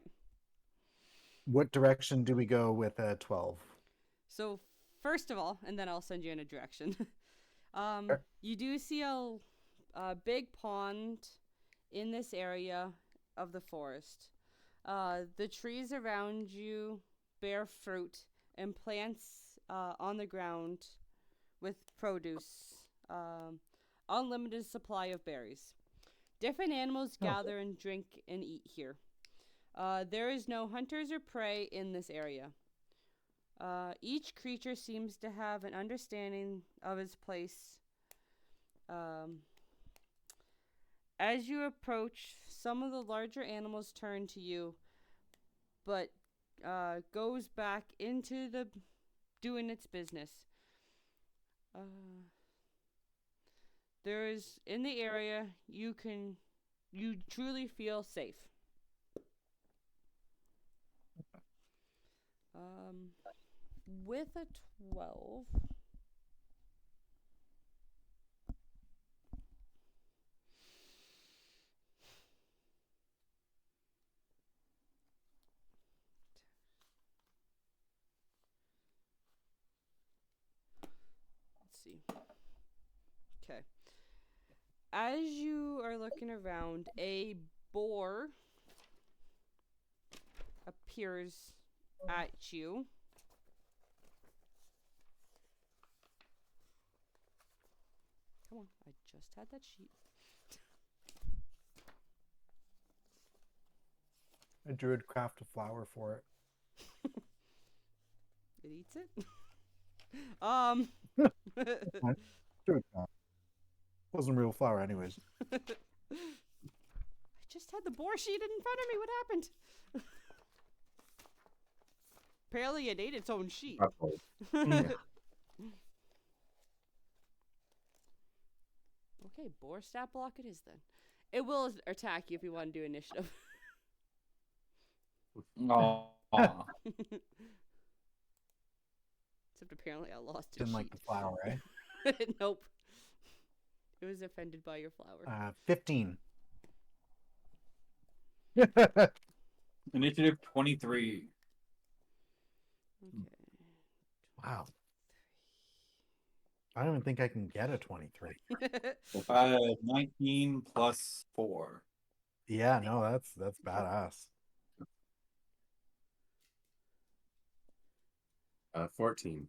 What direction do we go with 12? So first of all, and then I'll send you in a direction. Sure. You do see a big pond in this area of the forest. The trees around you bear fruit and plants on the ground with produce. Unlimited supply of berries. Different animals gather and drink and eat here. There is no hunters or prey in this area. Each creature seems to have an understanding of its place. As you approach, some of the larger animals turn to you, but goes back into the doing its business. There is in the area you truly feel safe. With a 12. Let's see. Okay. As you are looking around, a boar appears at you. Come on, I just had that sheet. A druid craft a flower for it. It eats it? Druid craft. Wasn't real flower anyways. I just had the boar sheet in front of me. What happened? Apparently it ate its own sheet. Okay, boar stat block it is then. It will attack you if you want to do initiative. Aw. Except apparently I lost its Didn't like the flower, eh? sheet. Nope. It was offended by your flower. 15. Initiative 23. Okay. Wow. I don't even think I can get a 23. 19 plus 4. Yeah, no, that's badass. 14.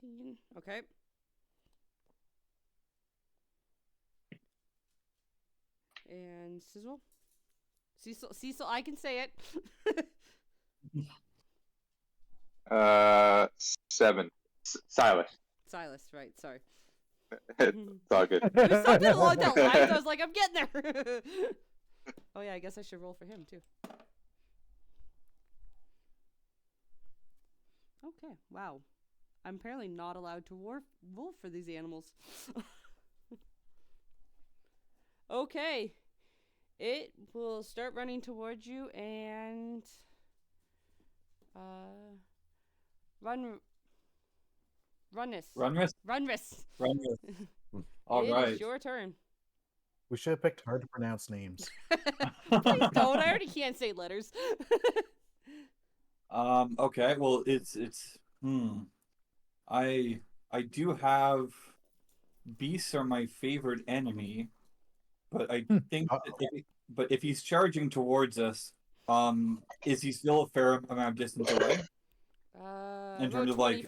14. Okay. And Sizzle? Cecil, I can say it. 7. Silas. Silas, right, sorry. It's all good. It was something along that lines. I was like, I'm getting there. Oh yeah, I guess I should roll for him too. Okay, wow. I'm apparently not allowed to wolf for these animals. Okay. It will start running towards you and run Runris. Runris? Runris. Runris. All It right. is your turn. We should have picked hard to pronounce names. Please don't. I already can't say letters. Okay. Well, it's I do have beasts are my favorite enemy, but I think but if he's charging towards us, is he still a fair amount of distance away? In About terms of 20 like feet.